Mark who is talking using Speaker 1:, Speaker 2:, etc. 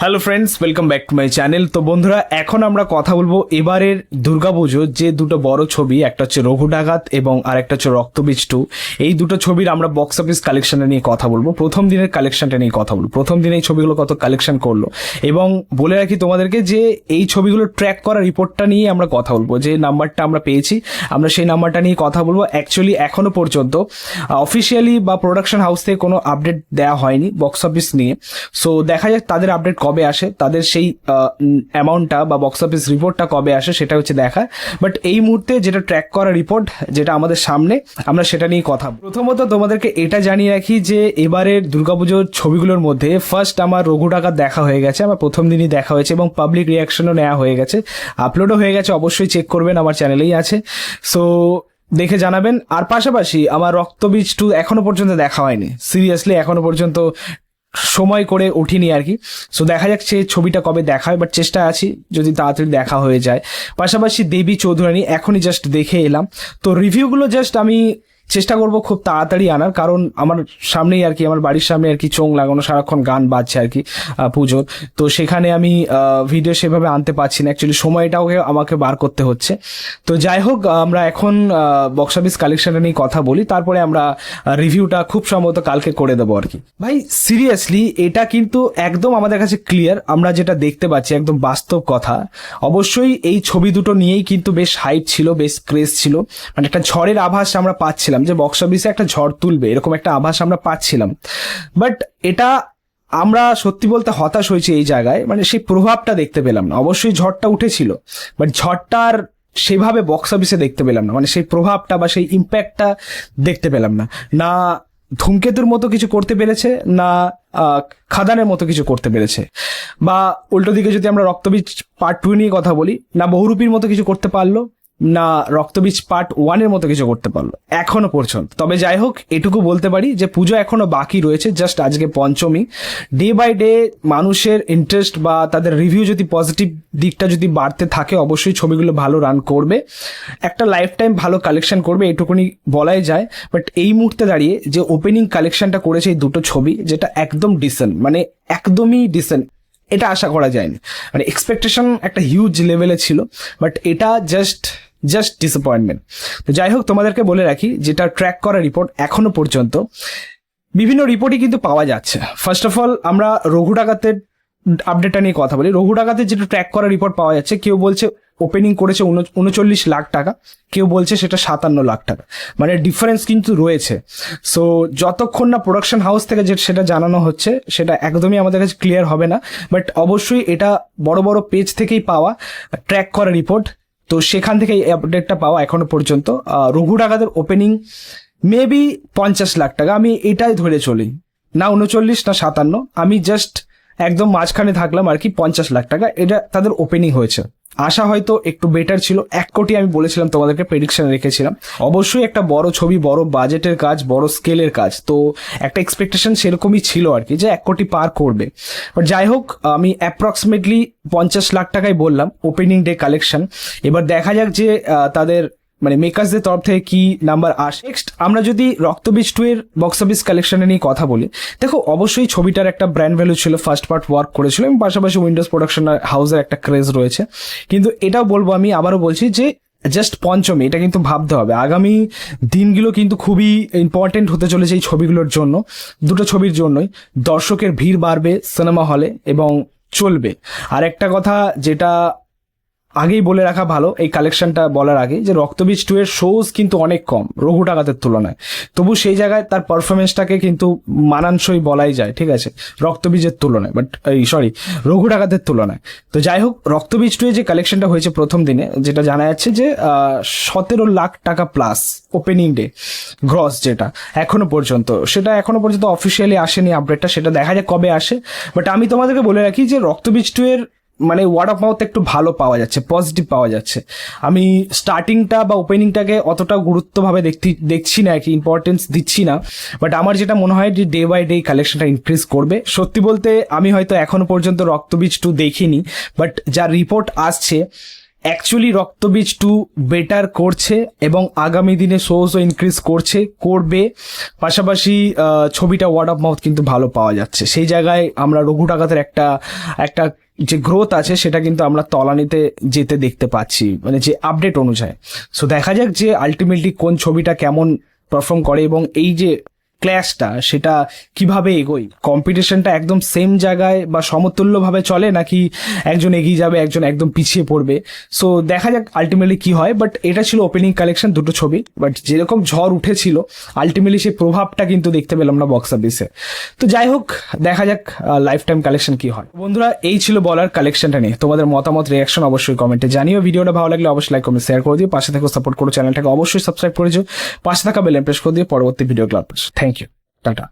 Speaker 1: Hello friends, welcome back to my channel. তো বন্ধুরা, এখন আমরা কথা বলবো এবারের দুর্গাপুজোর যে দুটো বড় ছবি, একটা হচ্ছে রঘু ডাকাত এবং আরেকটা হচ্ছে রক্তবীজ 2। এই দুটো ছবির আমরা বক্স অফিস কালেকশনটা নিয়ে কথা বলবো, প্রথম দিনের কালেকশনটা নিয়ে কথা বলবো, প্রথম দিনে এই ছবিগুলো কত কালেকশন করলো, এবং বলে রাখি তোমাদেরকে যে এই ছবিগুলো ট্র্যাক করা রিপোর্টটা নিয়ে আমরা কথা বলবো। যে নাম্বারটা আমরা পেয়েছি, আমরা সেই নাম্বারটা নিয়ে কথা বলবো। অ্যাকচুয়ালি এখনো পর্যন্ত অফিসিয়ালি বা প্রোডাকশন হাউস থেকে কোনো আপডেট দেওয়া হয়নি বক্স অফিস নিয়ে। সো দেখা যাক তাদের আপডেট কবে আসে, তাদের সেই অ্যামাউন্টটা বা বক্স অফিস রিপোর্টটা কবে আসে সেটা হচ্ছে দেখা। বাট এই মুহূর্তে যেটা ট্র্যাক করা রিপোর্ট, যেটা আমাদের সামনে, আমরা সেটা নিয়ে কথা। প্রথমত তোমাদেরকে এটা জানিয়ে রাখি যে এবারের দুর্গাপুজোর ছবিগুলোর মধ্যে ফার্স্ট আমার রঘু ডাকাত দেখা হয়ে গেছে, আমার প্রথম দিনই দেখা হয়েছে এবং পাবলিক রিয়াকশনও নেওয়া হয়ে গেছে, আপলোডও হয়ে গেছে, অবশ্যই চেক করবেন, আমার চ্যানেলেই আছে। সো দেখে জানাবেন। আর পাশাপাশি আমার রক্তবীজ 2 এখনো পর্যন্ত দেখা হয়নি, সিরিয়াসলি এখনো পর্যন্ত সময় করে উঠিনি আর কি। সো দেখা যাচ্ছে ছবিটা কবে দেখা হয়, বাট চেষ্টা আছি যদি তাড়াতাড়ি দেখা হয়ে যায়। পাশাপাশি দেবী চৌধুরানী এখনই জাস্ট দেখে এলাম, তো রিভিউগুলো জাস্ট আমি চেষ্টা করব খুব তাড়াতাড়ি আনার, কারণ আমার সামনেই আর কি, আমার বাড়ির সামনে আর কি চোং লাগানো, সারাক্ষণ গান বাজছে আর কি পুজোর। তো সেখানে আমি ভিডিও সেভাবে আনতে পারছি না, অ্যাকচুয়ালি সময়টাও আমাকে বার করতে হচ্ছে। তো যাই হোক, আমরা এখন বক্স অফিস কালেকশনটা নিয়ে কথা বলি, তারপরে আমরা রিভিউটা খুব সম্ভবত কালকে করে দেবো আর কি। ভাই সিরিয়াসলি এটা কিন্তু একদম আমাদের কাছে ক্লিয়ার, আমরা যেটা দেখতে পাচ্ছি একদম বাস্তব কথা। অবশ্যই এই ছবি দুটো নিয়েই কিন্তু বেশ হাইপ ছিল, বেশ ক্রেজ ছিল, মানে একটা ঝড়ের আভাস আমরা পাচ্ছিলাম যে বক্স অফিসে একটা ঝড় তুলবে, এরকম একটা আভাস আমরা পাচ্ছিলাম। বাট এটা আমরা সত্যি বলতে হতাশ হয়েছি এই জায়গায়, মানে সেই প্রভাবটা দেখতে পেলাম না। অবশ্যই ঝড়টা উঠেছিল, বাট ঝড়টার সেভাবে বক্স অফিসে দেখতে পেলাম না, মানে সেই প্রভাবটা বা সেই ইম্প্যাক্টটা দেখতে পেলাম না। না ধূমকেতুর মতো কিছু করতে পেরেছে, না খাদানের মতো কিছু করতে পেরেছে, বা উল্টো দিকে যদি আমরা রক্তবীজ পার্ট 2 নিয়ে কথা বলি, না বহুরূপীর মতো কিছু করতে পারলো, না রক্তবীজ পার্ট 1 এর মতো কিছু করতে পারলো এখনো পর্যন্ত। তবে যাই হোক, এটুকু বলতে পারি যে পুজো এখনো বাকি রয়েছে, জাস্ট আজকে পঞ্চমী। ডে বাই ডে মানুষের ইন্টারেস্ট বা তাদের রিভিউ যদি পজিটিভ দিকটা যদি বাড়তে থাকে, অবশ্যই ছবিগুলো ভালো রান করবে, একটা লাইফ টাইম ভালো কালেকশন করবে, এটুকুনি বলাই যায়। বাট এই মুহূর্তে দাঁড়িয়ে যে ওপেনিং কালেকশনটা করেছে এই দুটো ছবি, যেটা একদম ডিসেন্ট, মানে একদমই ডিসেন্ট, এটা আশা করা যায়নি। মানে এক্সপেকটেশন একটা হিউজ লেভেলে ছিল, বাট এটা জাস্ট ডিসঅ্যাপয়েন্টমেন্ট। তো যাই হোক, তোমাদেরকে বলে রাখি, যেটা ট্র্যাক করা রিপোর্ট এখনো পর্যন্ত বিভিন্ন রিপোর্টই কিন্তু পাওয়া যাচ্ছে। ফার্স্ট অফ অল আমরা রঘু ডাকাতের আপডেটটা নিয়ে কথা বলি। রঘু ডাকাতের যেটা ট্র্যাক করা রিপোর্ট পাওয়া যাচ্ছে, কেউ বলছে ওপেনিং করেছে 39 লাখ টাকা, কেউ বলছে সেটা 57 লাখ টাকা, মানে ডিফারেন্স কিন্তু রয়েছে। সো যতক্ষণ না প্রোডাকশন হাউস থেকে সেটা জানানো হচ্ছে, সেটা একদমই আমাদের কাছে ক্লিয়ার হবে না। বাট অবশ্যই এটা বড় বড় পেজ থেকেই পাওয়া ট্র্যাক করা রিপোর্ট, তো সেখান থেকে এই আপডেটটা পাওয়া এখনো পর্যন্ত। রঘু ডাকাতের ওপেনিং মেবি 50 লাখ টাকা, আমি এটাই ধরে চলি, না 39 না 57, আমি জাস্ট একদম মাঝখানে থাকলাম আর কি। 50 লাখ টাকা এটা তাদের ওপেনিং হয়েছে। আশা হয়তো একটু বেটার ছিল, 1 কোটি আমি বলেছিলাম তোমাদেরকে, প্রেডিকশন রেখেছিলাম। অবশ্যই একটা বড় ছবি, বড় বাজেটের কাজ, বড় স্কেলের কাজ, তো একটা এক্সপেকটেশন সেরকমই ছিল আর কি, যে 1 কোটি পার করবে। বাট যাই হোক, আমি অ্যাপ্রক্সিমেটলি 50 লাখ টাকাই বললাম ওপেনিং ডে কালেকশন। এবার দেখা যাক যে তাদের মানে মেকার্সদের তরফ থেকে কি নাম্বার আসে। নেক্সট আমরা যদি রক্তবীজ 2 এর বক্স অফিস কালেকশনে নিয়ে কথা বলি, দেখো অবশ্যই ছবিটার একটা ব্র্যান্ড ভ্যালু ছিল, ফার্স্ট পার্ট ওয়ার্ক করেছিল এবং পাশাপাশি উইন্ডোজ প্রোডাকশন হাউসের একটা ক্রেজ রয়েছে। কিন্তু এটাও বলবো, আমি আবারও বলছি যে জাস্ট পঞ্চমী, এটা কিন্তু ভাবতে হবে। আগামী দিনগুলো কিন্তু খুবই ইম্পর্টেন্ট হতে চলেছে এই ছবিগুলোর জন্য, দুটো ছবির জন্যই। দর্শকের ভিড় বাড়বে সিনেমা হলে এবং চলবে। আর একটা কথা যেটা আগেই বলে রাখা ভালো এই কালেকশনটা বলার আগে, যে রক্তবীজ 2 এর শোজ কিন্তু অনেক কম রঘু ডাকাতের তুলনায়, তবু সেই জায়গায় তার পারফরমেন্সটাকে কিন্তু মানানসই বলাই যায়, ঠিক আছে, রক্তবীজের তুলনায়, বাট রঘু ডাকাতের তুলনায়। তো যাই হোক, রক্তবীজ 2 এর যে কালেকশনটা হয়েছে প্রথম দিনে, যেটা জানা যাচ্ছে যে 17 লাখ টাকা প্লাস ওপেনিং ডে গ্রস, যেটা এখনো পর্যন্ত, সেটা এখনো পর্যন্ত অফিসিয়ালি আসেনি আপডেটটা, সেটা দেখা যায় কবে আসে। বাট আমি তোমাদেরকে বলে রাখি যে রক্তবীজ 2 এর মানে ওয়ার্ড অফ মাউথ একটু ভালো পাওয়া যাচ্ছে, পজিটিভ পাওয়া যাচ্ছে। আমি স্টার্টিংটা বা ওপেনিংটাকে অতটা গুরুত্বভাবে দেখছি না আর কি, ইম্পর্টেন্স দিচ্ছি না। বাট আমার যেটা মনে হয় যে ডে বাই ডে কালেকশনটা ইনক্রিজ করবে। সত্যি বলতে আমি হয়তো এখনো পর্যন্ত রক্তবীজ 2 দেখিনি, বাট যা রিপোর্ট আসছে অ্যাকচুয়ালি রক্তবীজ 2 বেটার করছে এবং আগামী দিনে শোজও ইনক্রিজ করবে। পাশাপাশি ছবিটা ওয়ার্ড অফ মাউথ কিন্তু ভালো পাওয়া যাচ্ছে। সেই জায়গায় আমরা রঘু ডাকাতের একটা যে গ্রোথ আছে সেটা কিন্তু আমরা তলানিতে যেতে দেখতে পাচ্ছি, মানে যে আপডেট অনুযায়ী। সো দেখা যাক যে আলটিমেটলি কোন ছবিটা কেমন পারফর্ম করে এবং এই যে ক্ল্যাশটা সেটা কিভাবে এগোয়, কম্পিটিশনটা একদম সেম জায়গায় বা সমতুল্যভাবে চলে নাকি একজন এগিয়ে যাবে একজন একদম পিছিয়ে পড়বে। সো দেখা যাক আলটিমেটলি কি হয়। বাট এটা ছিল ওপেনিং কালেকশন দুটো ছবি, বাট যেরকম ঝড় উঠেছিল আলটিমেটলি সেই প্রভাবটা কিন্তু দেখতে পেলাম না বক্স অফিসে। তো যাই হোক, দেখা যাক লাইফ টাইম কালেকশন কি হয়। বন্ধুরা, এই ছিল বলার কালেকশনটা নিয়ে তোমাদের মতামত রিয়াকশন অবশ্যই কমেন্টে জানিও। ভিডিওটা ভালো লাগলে অবশ্যই লাইক কমেন্ট শেয়ার করে দিও, পাশে থেকে সাপোর্ট করো, চ্যানেলটাকে অবশ্যই সাবস্ক্রাইব করে দিও, পাশে থাকা বেল প্রেস করে দিও পরবর্তী video club. Thank you, tata.